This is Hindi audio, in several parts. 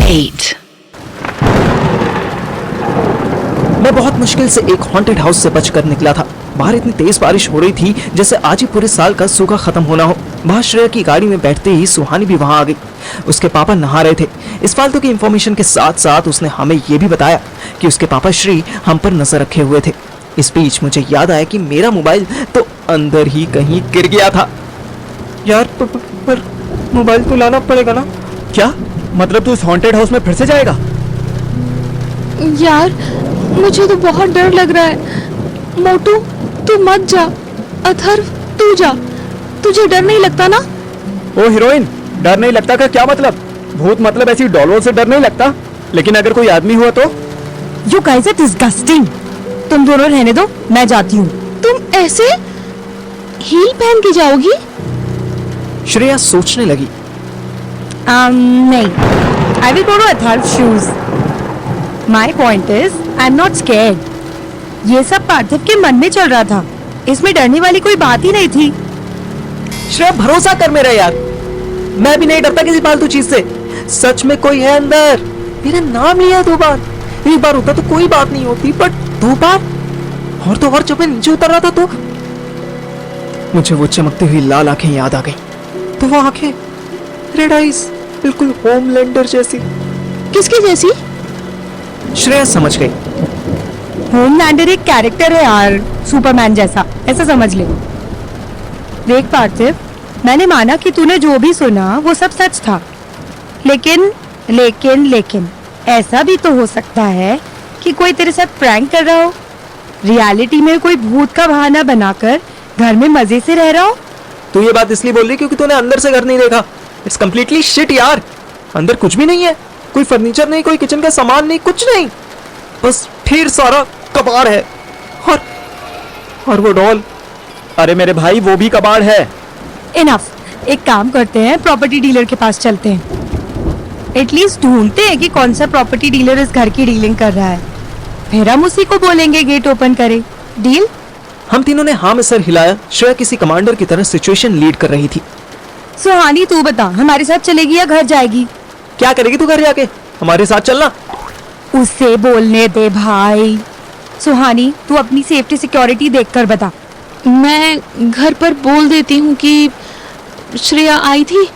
8. मैं बहुत मुश्किल से एक हॉन्टेड हाउस से बचकर निकला था। बाहर इतनी तेज बारिश हो रही थी जैसे आज ही पूरे साल का सूखा खत्म होना हो। बाहर श्रेया की गाड़ी में बैठते ही सुहानी भी वहां आ गई। उसके पापा नहा रहे थे। इस फालतू की इंफॉर्मेशन के साथ साथ उसने हमें यह भी बताया कि उसके पापा श्री हम पर नजर रखे हुए थे। इस बीच मुझे याद आया कि मेरा मोबाइल तो अंदर ही कहीं गिर गया था। यार पर मोबाइल तो लाना पड़ेगा ना। क्या मतलब तू इस हॉन्टेड हाउस में फिर से जाएगा? यार मुझे तो बहुत डर लग रहा है। मोटू तू मत जा, अथर्व तू जा। तुझे डर नहीं लगता ना? ओ हीरोइन, डर नहीं लगता का क्या मतलब? भूत मतलब ऐसी डॉलों से डर नहीं लगता? लेकिन अगर कोई आदमी हुआ तो? You guys are disgusting. तुम दोनों रहने दो, मैं जाती हूँ। तुम ऐसे हील पहन के जाओगी? श्रेया सोचने लगी। नहीं, I will go to Atharv's shoes. My point is, I'm not scared. ये सब पार्थिव के मन में चल रहा था। इसमें डरने वाली कोई बात ही नहीं थी। श्रेया भरोसा कर मेरा यार, मैं भी नहीं डरता किसी फालतू चीज से। सच में कोई है अंदर। मेरा नाम लिया 2 बार। एक बार होता तो कोई बात नहीं होती, बट 2 बार और जब मैं नीचे उतर रहा था तो मुझे वो चमकती हुई लाल आंखें याद आ गई। तो वो आंखें रेड आइज, बिल्कुल होमलैंडर जैसी। किसकी जैसी? श्रेया समझ गई। होमलैंडर एक कैरेक्टर है यार, सुपरमैन जैसा, ऐसा समझ ले। देख पार्थिव, मैंने माना कि तूने जो भी सुना वो सब सच था, लेकिन ऐसा भी तो हो सकता है कि कोई तेरे साथ प्रैंक कर रहा हो। रियलिटी में कोई भूत का बहाना बनाकर घर में मजे से रह रहा हो। तू ये बात इसलिए बोल रही क्योंकि तूने अंदर से घर नहीं देखा। इट्स कंप्लीटली शिट यार। अंदर कुछ भी नहीं है, कोई फर्नीचर नहीं, कोई किचन का सामान नहीं, कुछ नहीं, बस ढेर सारा कबाड़ है और वो डॉल। अरे मेरे भाई, वो भी कबाड़ है। इनफ, एक काम करते हैं, प्रॉपर्टी डीलर के पास चलते हैं। एटलीस्ट ढूंढते हैं कि कौन सा प्रॉपर्टी डीलर इस घर की डीलिंग कर रहा है, फिर हम उसी को बोलेंगे गेट ओपन करे। डील? हम तीनों ने हाँ में सर हिलाया। श्रेया किसी कमांडर की तरह सिचुएशन लीड कर रही थी। सुहानी तू बता, हमारे साथ चलेगी या घर जाएगी? क्या करेगी तू घर जाके? हमारे साथ चलना। उसे बोलने दे भाई। सुहानी, तू अपनी सेफ्टी सिक्योरिटी देखकर बता। मैं घर पर बोल देती हूँ कि श्रेया आई थी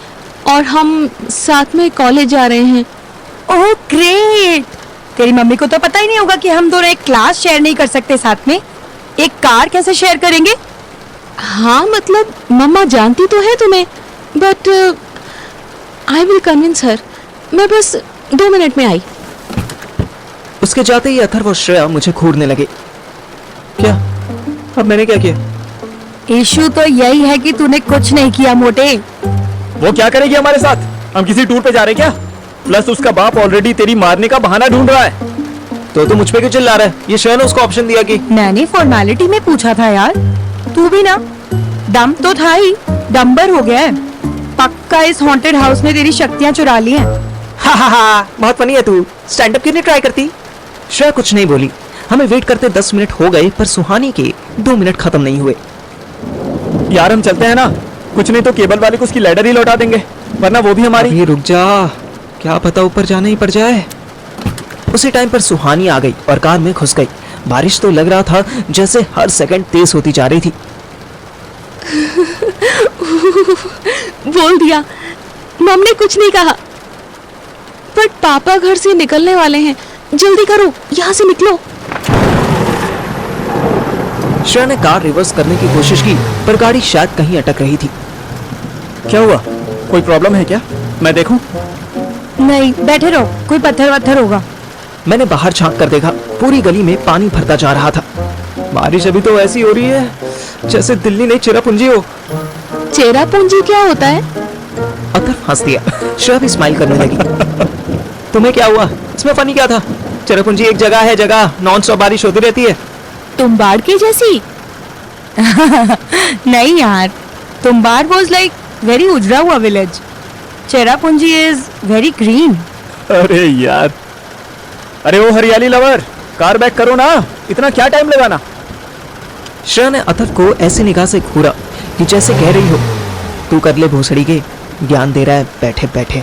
और हम साथ में कॉलेज जा रहे हैं। Oh great! तेरी मम्मी को तो पता ही नहीं होगा कि हम दोनों एक क्लास शेयर नहीं कर सकते साथ में। एक कार कैसे शेयर करेंगे? हाँ मतलब मम्मा जानती तो है तुम्हें, but I will convince her. मैं बस 2 मिनट में आई। उसके जाते ही अथर्व और श्रेया मुझे घूरने लगे। क्या? अब मैंने क्या किया? इशू तो यही है कि तूने कुछ नहीं किया मोटे। वो क्या करेगी हमारे साथ? हम किसी टूर पे जा रहे क्या? प्लस उसका बाप ऑलरेडी तेरी मारने का बहाना ढूंढ रहा है। तो तू मुझ पे क्यों चिल्ला रहा है? ये श्रेया ने उसको ऑप्शन दिया कि मैंने फॉर्मेलिटी में पूछा था यार। तू भी ना, दम तो था ही, डंबर हो गया है। पक्का इस हॉन्टेड हाउस ने तेरी शक्तियां चुरा ली हैं। हा, बहुत फनी है तू। स्टैंड अप क्यों नहीं ट्राई करती? श्रेया कुछ नहीं बोली। हमें वेट करते 10 मिनट हो गए, पर सुहानी के 2 मिनट खत्म नहीं हुए। यार हम चलते हैं ना, कुछ नहीं तो केबल वाले को उसकी लैडर ही लौटा देंगे, वरना वो भी हमारी। अभी रुक जा, क्या पता ऊपर जाना ही पड़ जाए। उसी टाइम पर सुहानी आ गई और कार में घुस गई। बारिश तो लग रहा था जैसे हर सेकंड तेज होती जा रही थी। बोल दिया, मम ने कुछ नहीं कहा। बट पापा घर से निकलने वाले हैं, जल्दी करो, यहाँ से निकलो। श्रेया ने कार रिवर्स करने की कोशिश की, पर गाड़ी शायद कहीं अटक रही थी। क्या हुआ? कोई प्रॉब्लम है क्या? मैं देखूं? नहीं, बैठे रहो, कोई पत्थर वत्थर होगा। मैंने बाहर झांक कर देखा, पूरी गली में पानी भरता जा रहा था। बारिश अभी तो ऐसी हो रही है जैसे दिल्ली नहीं चेरापूंजी हो। चेरापूंजी क्या होता है? अथर्व हंस दिया। श्रेया भी स्माइल करने लगी। तुम्हें क्या हुआ? इसमें फनी क्या था? चेरापूंजी एक जगह है, जगह नॉन स्टॉप बारिश होती रहती है। तुम्बाड़ के जैसी? नहीं यार, तुम्बाड़ वाज लाइक वेरी उजड़ा हुआ village. Cherrapunji is very green. अरे यार, अरे वो हरियाली लवर, कार बैक करो ना, इतना क्या टाइम लगाना? श्रेया ने अथर्व को ऐसी निगाह से घूरा कि जैसे कह रही हो, तू कर ले भोसड़ी के, ज्ञान दे रहा है बैठे बैठे।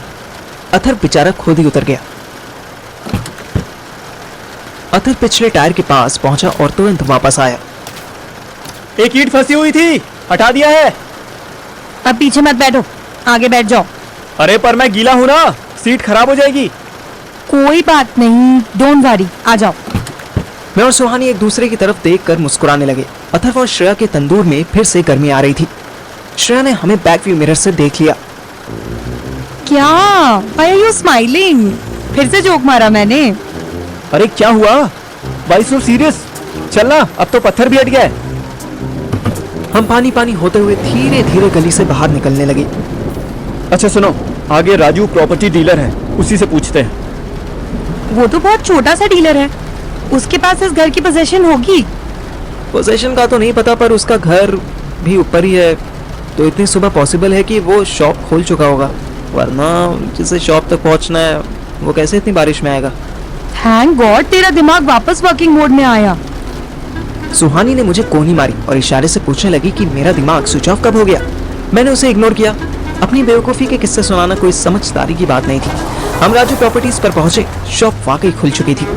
अथर्व बेचारा खुद ही उतर गया। अथर पिछले टायर के पास पहुंचा और तुरंत वापस आया। एक ईंट फंसी हुई थी, हटा दिया है। अब पीछे मत बैठो, आगे बैठ जाओ। अरे पर मैं गीला हूं ना, सीट खराब हो जाएगी। कोई बात नहीं, डोंट वरी, आ जाओ। मैं और सुहानी एक दूसरे की तरफ देखकर मुस्कुराने लगे। अथर्व और श्रेया के तंदूर में फिर से गर्मी आ रही थी। श्रेया ने हमें बैक व्यू मिरर से देख लिया। क्या? Why are you smiling? फिर से जोक मारा मैंने। अरे क्या हुआ? Why so serious? चलना, अब तो पत्थर भी हट गया है। हम पानी पानी होते हुए धीरे धीरे गली से बाहर निकलने लगे। अच्छा सुनो, आगे राजू प्रॉपर्टी डीलर है, उसी से पूछते हैं। वो तो बहुत छोटा सा डीलर है, उसके पास इस घर की पोजीशन होगी। पोजीशन का तो नहीं पता, पर उसका घर भी ऊपर ही है, तो इतनी सुबह पॉसिबल है कि वो शॉप खोल चुका होगा, वरना जिसे शॉप तक पहुंचना है वो कैसे इतनी बारिश में आएगा। थैंक गॉड तेरा दिमाग वापस वर्किंग मोड में आया। सुहानी ने मुझे कोनी मारी और इशारे से पूछने लगी कि मेरा दिमाग स्विच ऑफ कब हो गया। मैंने उसे इग्नोर किया। अपनी बेवकूफ़ी के किस्से सुनाना कोई समझदारी की बात नहीं थी। हम राजू प्रॉपर्टीज पर पहुंचे। शॉप वाकई खुल चुकी थी।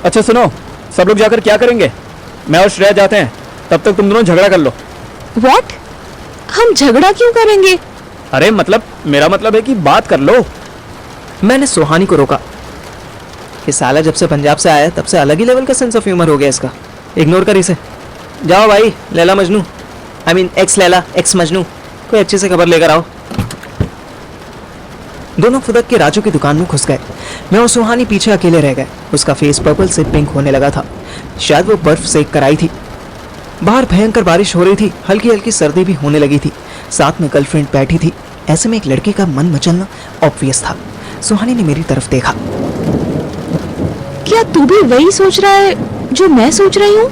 अच्छा सुनो, सब लोग जाकर क्या करेंगे? मैं और श्रेया जाते हैं, तब तक तुम दोनों झगड़ा कर लो। व्हाट? हम झगड़ा क्यों करेंगे? अरे मतलब, मेरा मतलब है कि बात कर लो। मैंने सुहानी को रोका। ये साला जब से पंजाब से आया तब से अलग ही लेवल का सेंस ऑफ ह्यूमर हो गया इसका। इग्नोर कर इसे। जाओ भाई, Laila Majnu, I mean x Laila x Majnu, कोई अच्छे से खबर लेकर आओ। दोनों फुदक के राजू की दुकान में घुस गए। मैं और सुहानी पीछे अकेले रह गए। उसका फेस पर्पल से पिंक होने लगा था, शायद वो बर्फ सेक कर आई थी। बाहर भयंकर बारिश हो रही थी, हल्की हल्की सर्दी भी होने लगी थी। साथ में गर्लफ्रेंड बैठी थी। ऐसे में एक लड़के का मन मचलना ऑब्वियस था। सुहानी ने मेरी तरफ देखा। क्या तू भी वही सोच रहा है जो मैं सोच रही हूँ?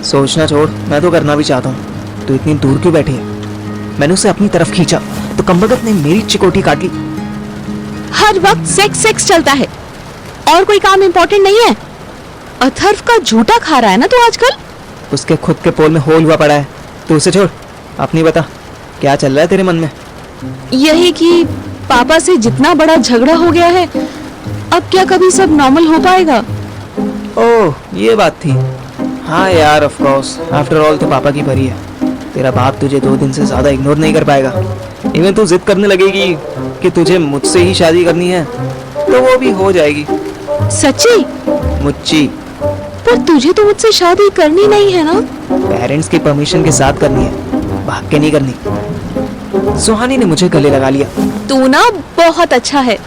सोचना छोड़, मैं तो करना भी चाहता हूँ। तू इतनी दूर क्यों बैठी है? मैंने उसे अपनी तरफ खींचा तो कमबख्त ने मेरी चिकोटी काट ली। हर वक्त सेक्स सेक्स चलता है और कोई काम इम्पोर्टेंट नहीं है। अथर्व का झूठा खा रहा है ना तू आजकल? उसके खुद के पोल में होल हुआ पड़ा है। तू उसे छोड़, अपनी बता क्या चल रहा है तेरे मन में? यही कि पापा से जितना बड़ा झगड़ा हो गया है, अब क्या कभी सब नॉर्मल हो पाएगा? ओह, ये बात थी। हाँ यार, ऑफ कोर्स, आफ्टर ऑल तो पापा की परी है। तेरा बाप तुझे 2 दिन से ज्यादा इग्नोर नहीं कर पाएगा। इवन तू जिद करने लगेगी कि तुझे मुझसे ही शादी करनी है तो वो भी हो जाएगी। सच्ची? मुच्ची। पर तुझे तो मुझसे शादी करनी नहीं है ना? पेरेंट्स की परमिशन के साथ करनी है, भाग के नहीं करनी। सुहानी ने मुझे गले लगा लिया। तू ना बहुत अच्छा है।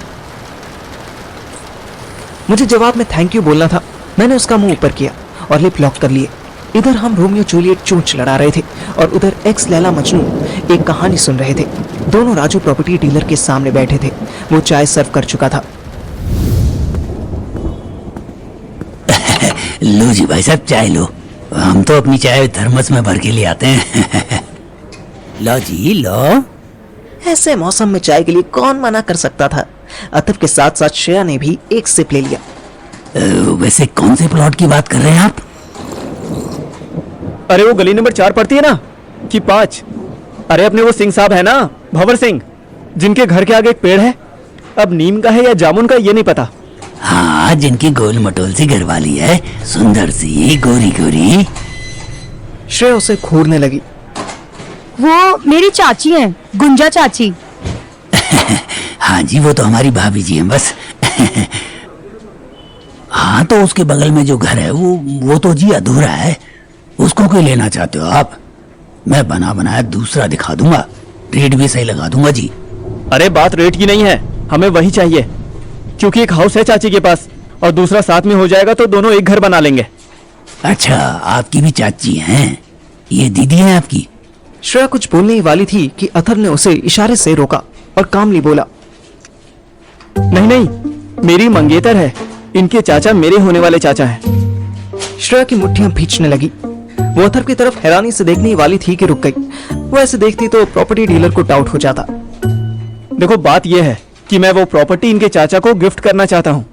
मुझे जवाब में थैंक यू बोलना था। मैंने उसका मुंह ऊपर किया और लिप लॉक कर लिए। इधर हम रोमियो जूलियट चोंच लड़ा रहे थे और उधर एक्स लैला मजनू एक कहानी सुन रहे थे। दोनों राजू प्रॉपर्टी डीलर के सामने बैठे थे। वो चाय सर्व कर चुका था। लो जी भाई साहब, चाय लो। हम तो अपनी चाय थर्मस में भर के ले आते हैं। लो जी लो। ऐसे मौसम में चाय के लिए कौन मना कर सकता था। अतफ के साथ साथ श्रेया ने भी एक सिप ले लिया। वैसे कौन से प्लॉट की बात कर रहे हैं आप? अरे वो गली नंबर 4 पड़ती है ना, कि 5? अरे अपने वो सिंह साहब है ना, भंवर सिंह, जिनके घर के आगे एक पेड़ है। अब नीम का है या जामुन का ये नहीं पता। हाँ, जिनकी गोल मटोल सी घरवाली है, सुंदर सी, गोरी गोरी। श्रेया उसे घूरने लगी। वो मेरी चाची हैं, गुंजा चाची। हाँ जी, वो तो हमारी भाभी जी हैं बस। हाँ, तो उसके बगल में जो घर है वो तो जी अधूरा है। उसको क्यों लेना चाहते हो आप? मैं बना बनाया दूसरा दिखा दूंगा, रेट भी सही लगा दूंगा जी। अरे बात रेट की नहीं है, हमें वही चाहिए, क्योंकि एक हाउस है चाची के पास और दूसरा साथ में हो जाएगा तो दोनों एक घर बना लेंगे। अच्छा, आपकी भी चाची हैं? ये दीदी है आपकी? श्रेया कुछ बोलने ही वाली थी कि अथर ने उसे इशारे से रोका और कामली बोला, नहीं नहीं, मेरी मंगेतर है। इनके चाचा मेरे होने वाले चाचा हैं। श्रेया की मुट्ठियां भींचने लगी। वो अथर की तरफ हैरानी से देखने ही वाली थी कि रुक गई। वो ऐसे देखती तो प्रॉपर्टी डीलर को डाउट हो जाता। देखो बात यह है कि मैं वो प्रॉपर्टी इनके चाचा को गिफ्ट करना चाहता हूँ।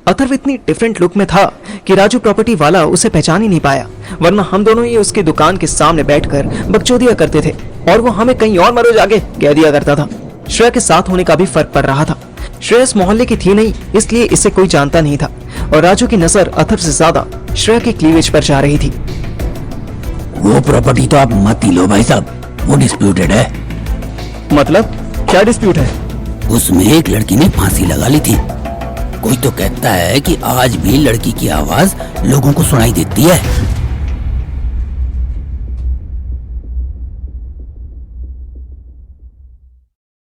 अथर्व इतनी डिफरेंट लुक में था कि राजू प्रॉपर्टी वाला उसे पहचान ही नहीं पाया, वरना हम दोनों ही उसकी दुकान के सामने बैठकर बकचोदिया करते थे और वो हमें कहीं और मरो जाके कह दिया करता था। श्रेया के साथ होने का भी फर्क पड़ रहा था। श्रेया इस मोहल्ले की थी नहीं, इसलिए इसे कोई जानता नहीं था और राजू की नजर अथर्व से ज्यादा श्रेया के क्लीवेज पर जा रही थी। वो प्रॉपर्टी तो आप मत ही लो भाई साहब, वो डिस्प्यूटेड है। मतलब क्या डिस्प्यूट है? उसमें एक लड़की ने फांसी लगा ली थी। कोई तो कहता है कि आज भी लड़की की आवाज लोगों को सुनाई देती है।